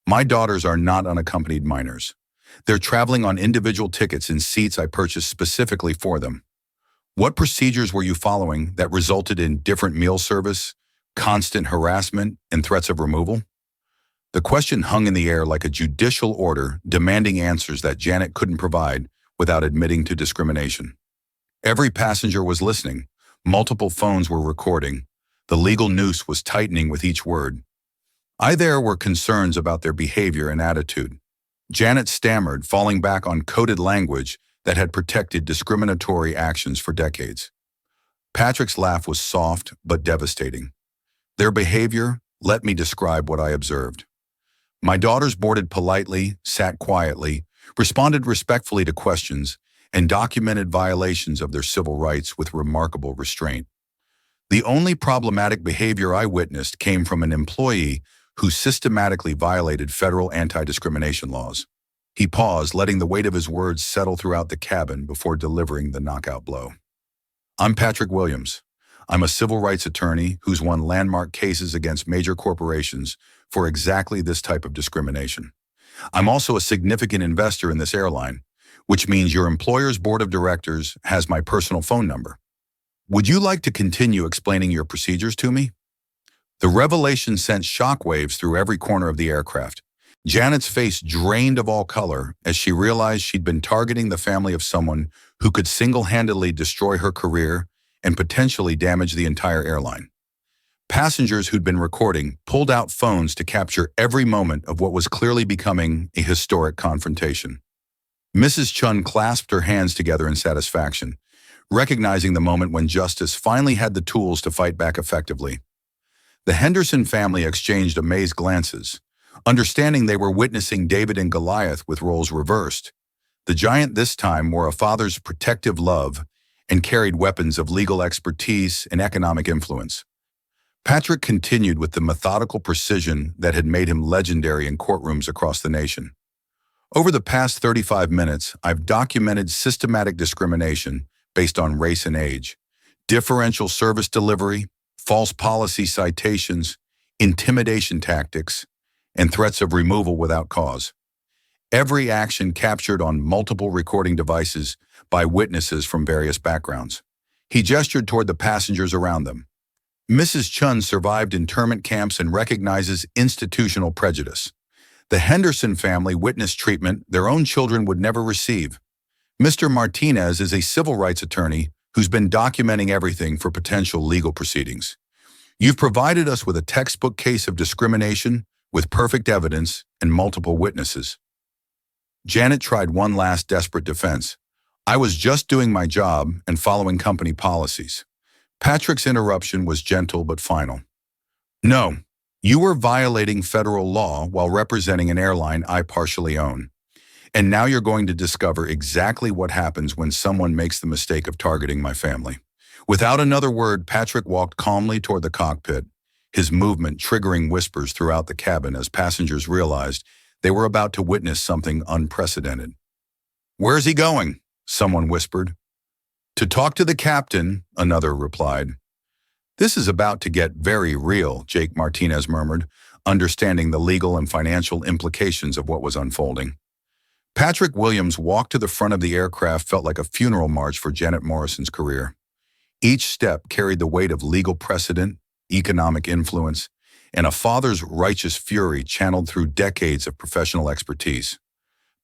"My daughters are not unaccompanied minors. They're traveling on individual tickets in seats I purchased specifically for them. What procedures were you following that resulted in different meal service, constant harassment, and threats of removal?" The question hung in the air like a judicial order demanding answers that Janet couldn't provide without admitting to discrimination. Every passenger was listening. Multiple phones were recording. The legal noose was tightening with each word. There were concerns about their behavior and attitude. Janet stammered, falling back on coded language that had protected discriminatory actions for decades. Patrick's laugh was soft but devastating. "Their behavior, let me describe what I observed. My daughters boarded politely, sat quietly, responded respectfully to questions, and documented violations of their civil rights with remarkable restraint. The only problematic behavior I witnessed came from an employee who systematically violated federal anti-discrimination laws." He paused, letting the weight of his words settle throughout the cabin before delivering the knockout blow. "I'm Patrick Williams. I'm a civil rights attorney who's won landmark cases against major corporations for exactly this type of discrimination. I'm also a significant investor in this airline, which means your employer's board of directors has my personal phone number. Would you like to continue explaining your procedures to me?" The revelation sent shockwaves through every corner of the aircraft. Janet's face drained of all color as she realized she'd been targeting the family of someone who could single-handedly destroy her career and potentially damage the entire airline. Passengers who'd been recording pulled out phones to capture every moment of what was clearly becoming a historic confrontation. Mrs. Chun clasped her hands together in satisfaction, recognizing the moment when justice finally had the tools to fight back effectively. The Henderson family exchanged amazed glances, understanding they were witnessing David and Goliath with roles reversed. The giant this time wore a father's protective love and carried weapons of legal expertise and economic influence. Patrick continued with the methodical precision that had made him legendary in courtrooms across the nation. Over the past 35 minutes, I've documented systematic discrimination based on race and age, differential service delivery, false policy citations, intimidation tactics, and threats of removal without cause. Every action captured on multiple recording devices by witnesses from various backgrounds. He gestured toward the passengers around them. Mrs. Chun survived internment camps and recognizes institutional prejudice. The Henderson family witnessed treatment their own children would never receive. Mr. Martinez is a civil rights attorney who's been documenting everything for potential legal proceedings. You've provided us with a textbook case of discrimination with perfect evidence and multiple witnesses. Janet tried one last desperate defense. I was just doing my job and following company policies. Patrick's interruption was gentle but final. No, you were violating federal law while representing an airline I partially own. And now you're going to discover exactly what happens when someone makes the mistake of targeting my family. Without another word, Patrick walked calmly toward the cockpit, his movement triggering whispers throughout the cabin as passengers realized they were about to witness something unprecedented. Where's he going? Someone whispered. To talk to the captain, another replied. This is about to get very real, Jake Martinez murmured, understanding the legal and financial implications of what was unfolding. Patrick Williams' walk to the front of the aircraft felt like a funeral march for Janet Morrison's career. Each step carried the weight of legal precedent, economic influence, and a father's righteous fury channeled through decades of professional expertise.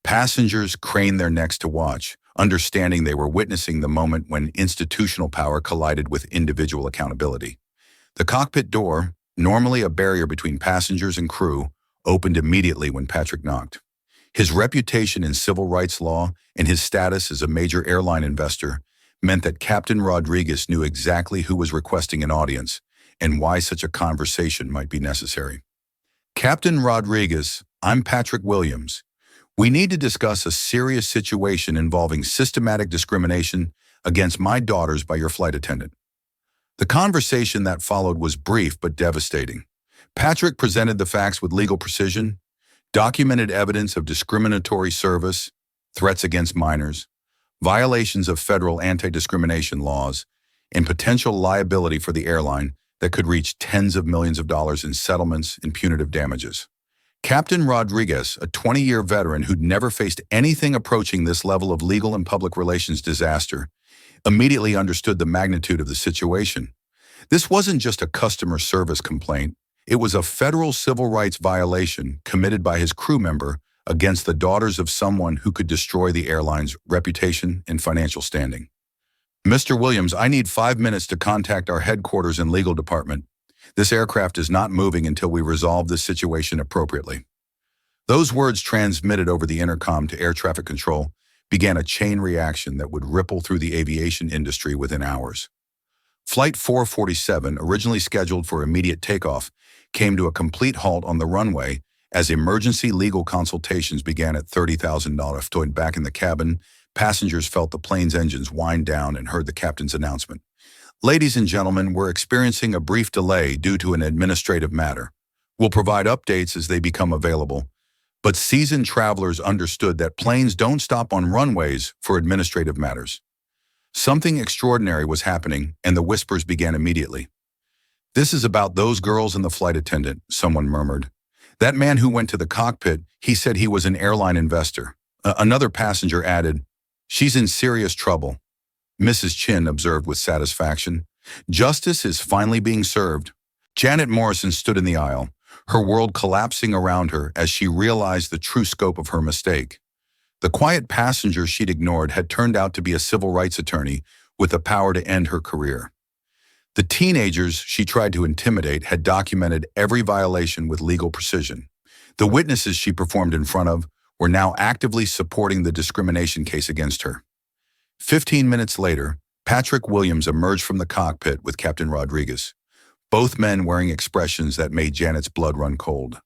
Passengers craned their necks to watch, understanding they were witnessing the moment when institutional power collided with individual accountability. The cockpit door, normally a barrier between passengers and crew, opened immediately when Patrick knocked. His reputation in civil rights law and his status as a major airline investor meant that Captain Rodriguez knew exactly who was requesting an audience and why such a conversation might be necessary. Captain Rodriguez, I'm Patrick Williams. We need to discuss a serious situation involving systematic discrimination against my daughters by your flight attendant. The conversation that followed was brief but devastating. Patrick presented the facts with legal precision, documented evidence of discriminatory service, threats against minors, violations of federal anti-discrimination laws, and potential liability for the airline that could reach tens of millions of dollars in settlements and punitive damages. Captain Rodriguez, a 20-year veteran who'd never faced anything approaching this level of legal and public relations disaster, immediately understood the magnitude of the situation. This wasn't just a customer service complaint. It was a federal civil rights violation committed by his crew member against the daughters of someone who could destroy the airline's reputation and financial standing. Mr. Williams, I need 5 minutes to contact our headquarters and legal department. This aircraft is not moving until we resolve this situation appropriately. Those words transmitted over the intercom to air traffic control began a chain reaction that would ripple through the aviation industry within hours. Flight 447, originally scheduled for immediate takeoff, came to a complete halt on the runway as emergency legal consultations began at $30,000. Back in the cabin, passengers felt the plane's engines wind down and heard the captain's announcement. Ladies and gentlemen, we're experiencing a brief delay due to an administrative matter. We'll provide updates as they become available, but seasoned travelers understood that planes don't stop on runways for administrative matters. Something extraordinary was happening, and the whispers began immediately. This is about those girls and the flight attendant, someone murmured. That man who went to the cockpit, he said he was an airline investor. Another passenger added, she's in serious trouble. Mrs. Chin observed with satisfaction. Justice is finally being served. Janet Morrison stood in the aisle, her world collapsing around her as she realized the true scope of her mistake. The quiet passenger she'd ignored had turned out to be a civil rights attorney with the power to end her career. The teenagers she tried to intimidate had documented every violation with legal precision. The witnesses she performed in front of were now actively supporting the discrimination case against her. 15 minutes later, Patrick Williams emerged from the cockpit with Captain Rodriguez. both men wearing expressions that made Janet's blood run cold.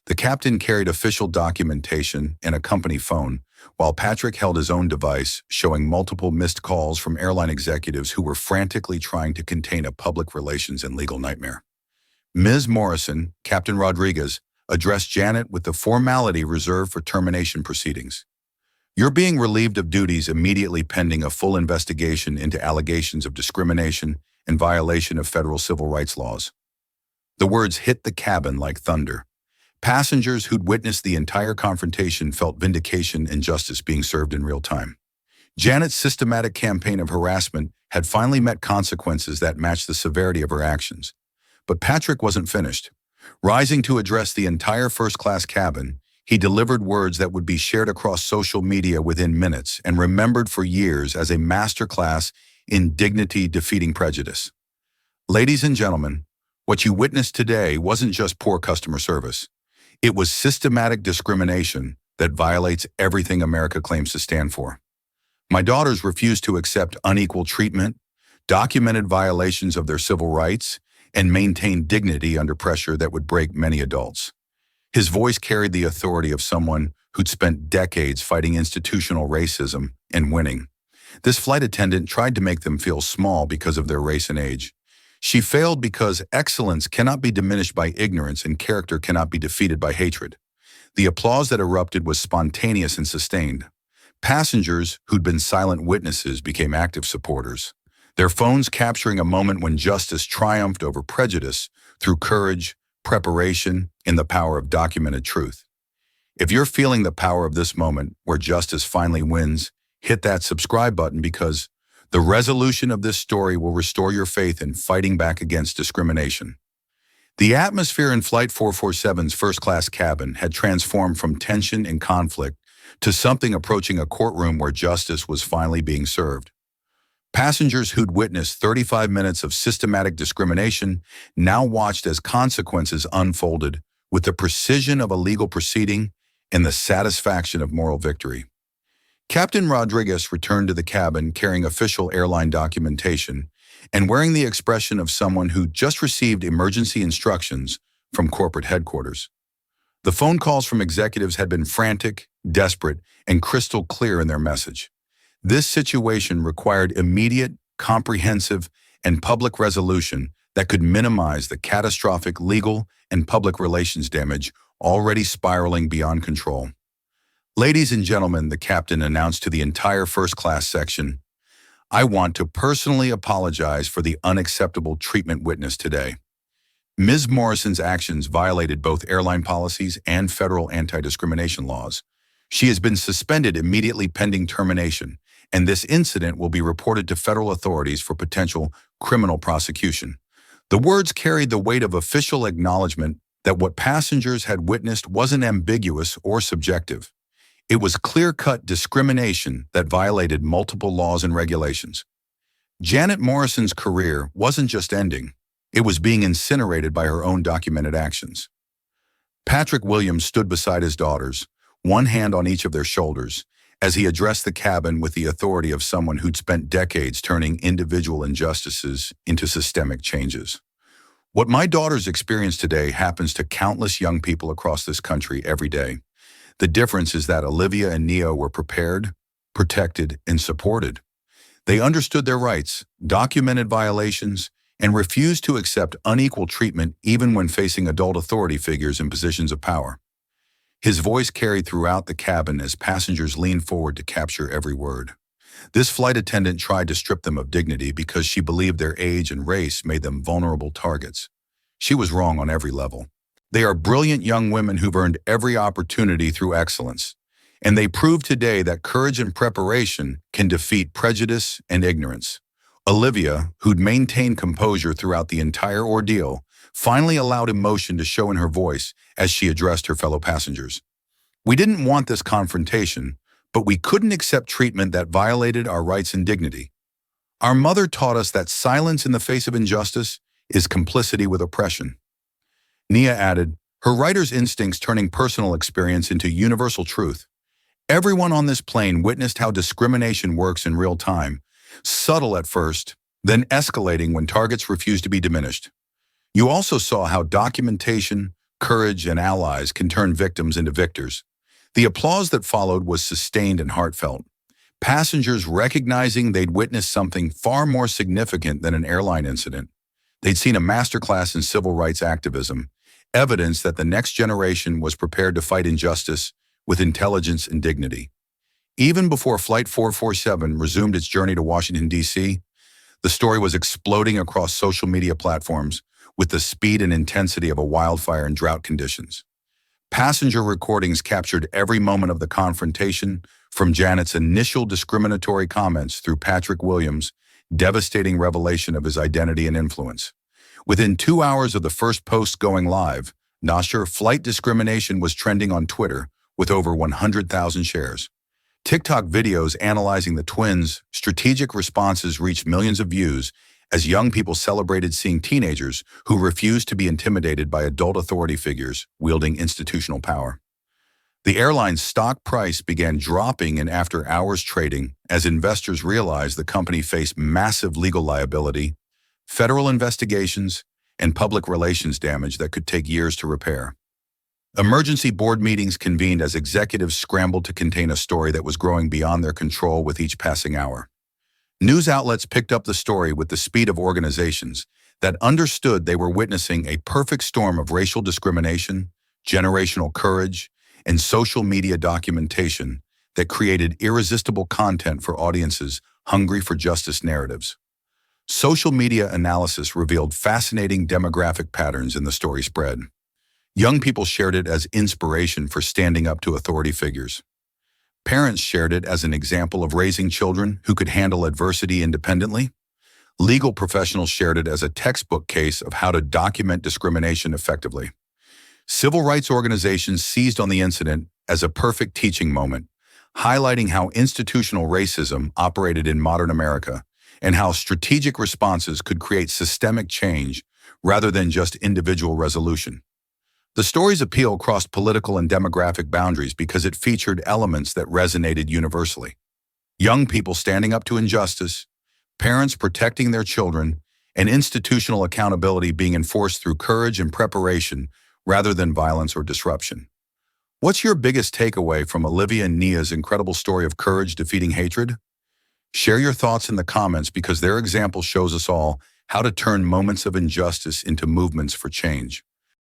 The captain carried official documentation and a company phone, while Patrick held his own device, showing multiple missed calls from airline executives who were frantically trying to contain a public relations and legal nightmare. Ms. Morrison, Captain Rodriguez, addressed Janet with the formality reserved for termination proceedings. You're being relieved of duties immediately pending a full investigation into allegations of discrimination and violation of federal civil rights laws. The words hit the cabin like thunder. Passengers who'd witnessed the entire confrontation felt vindication and justice being served in real time. Janet's systematic campaign of harassment had finally met consequences that matched the severity of her actions. But Patrick wasn't finished. Rising to address the entire first-class cabin, he delivered words that would be shared across social media within minutes and remembered for years as a masterclass in dignity defeating prejudice. Ladies and gentlemen, what you witnessed today wasn't just poor customer service. It was systematic discrimination that violates everything America claims to stand for. My daughters refused to accept unequal treatment, documented violations of their civil rights, and maintained dignity under pressure that would break many adults. His voice carried the authority of someone who'd spent decades fighting institutional racism and winning. This flight attendant tried to make them feel small because of their race and age. She failed because excellence cannot be diminished by ignorance and character cannot be defeated by hatred. The applause that erupted was spontaneous and sustained. Passengers who'd been silent witnesses became active supporters, their phones capturing a moment when justice triumphed over prejudice through courage, preparation, and the power of documented truth. If you're feeling the power of this moment where justice finally wins, hit that subscribe button because the resolution of this story will restore your faith in fighting back against discrimination. The atmosphere in Flight 447's first-class cabin had transformed from tension and conflict to something approaching a courtroom where justice was finally being served. Passengers who'd witnessed 35 minutes of systematic discrimination now watched as consequences unfolded with the precision of a legal proceeding and the satisfaction of moral victory. Captain Rodriguez returned to the cabin carrying official airline documentation and wearing the expression of someone who just received emergency instructions from corporate headquarters. The phone calls from executives had been frantic, desperate, and crystal clear in their message. This situation required immediate, comprehensive, and public resolution that could minimize the catastrophic legal and public relations damage already spiraling beyond control. Ladies and gentlemen, the captain announced to the entire first-class section, I want to personally apologize for the unacceptable treatment witnessed today. Ms. Morrison's actions violated both airline policies and federal anti-discrimination laws. She has been suspended immediately pending termination, and this incident will be reported to federal authorities for potential criminal prosecution. The words carried the weight of official acknowledgement that what passengers had witnessed wasn't ambiguous or subjective. It was clear-cut discrimination that violated multiple laws and regulations. Janet Morrison's career wasn't just ending, it was being incinerated by her own documented actions. Patrick Williams stood beside his daughters, one hand on each of their shoulders, as he addressed the cabin with the authority of someone who'd spent decades turning individual injustices into systemic changes. What my daughters experience today happens to countless young people across this country every day. The difference is that Olivia and Neo were prepared, protected, and supported. They understood their rights, documented violations, and refused to accept unequal treatment even when facing adult authority figures in positions of power. His voice carried throughout the cabin as passengers leaned forward to capture every word. This flight attendant tried to strip them of dignity because she believed their age and race made them vulnerable targets. She was wrong on every level. They are brilliant young women who've earned every opportunity through excellence, and they proved today that courage and preparation can defeat prejudice and ignorance. Olivia, who'd maintained composure throughout the entire ordeal, finally allowed emotion to show in her voice as she addressed her fellow passengers. We didn't want this confrontation, but we couldn't accept treatment that violated our rights and dignity. Our mother taught us that silence in the face of injustice is complicity with oppression. Nia added, her writer's instincts turning personal experience into universal truth. Everyone on this plane witnessed how discrimination works in real time, subtle at first, then escalating when targets refuse to be diminished. You also saw how documentation, courage, and allies can turn victims into victors. The applause that followed was sustained and heartfelt. Passengers recognizing they'd witnessed something far more significant than an airline incident. They'd seen a masterclass in civil rights activism, evidence that the next generation was prepared to fight injustice with intelligence and dignity. Even before Flight 447 resumed its journey to Washington, D.C., the story was exploding across social media platforms with the speed and intensity of a wildfire in drought conditions. Passenger recordings captured every moment of the confrontation, from Janet's initial discriminatory comments through Patrick Williams' devastating revelation of his identity and influence. Within 2 hours of the first post going live, Nasher flight discrimination was trending on Twitter with over 100,000 shares. TikTok videos analyzing the twins' strategic responses reached millions of views as young people celebrated seeing teenagers who refused to be intimidated by adult authority figures wielding institutional power. The airline's stock price began dropping in after-hours trading as investors realized the company faced massive legal liability, federal investigations, and public relations damage that could take years to repair. Emergency board meetings convened as executives scrambled to contain a story that was growing beyond their control with each passing hour. News outlets picked up the story with the speed of organizations that understood they were witnessing a perfect storm of racial discrimination, generational courage, and social media documentation that created irresistible content for audiences hungry for justice narratives. Social media analysis revealed fascinating demographic patterns in the story spread. Young people shared it as inspiration for standing up to authority figures. Parents shared it as an example of raising children who could handle adversity independently. Legal professionals shared it as a textbook case of how to document discrimination effectively. Civil rights organizations seized on the incident as a perfect teaching moment, highlighting how institutional racism operated in modern America and how strategic responses could create systemic change rather than just individual resolution. The story's appeal crossed political and demographic boundaries because it featured elements that resonated universally. Young people standing up to injustice, parents protecting their children, and institutional accountability being enforced through courage and preparation rather than violence or disruption. What's your biggest takeaway from Olivia and Nia's incredible story of courage defeating hatred? Share your thoughts in the comments because their example shows us all how to turn moments of injustice into movements for change.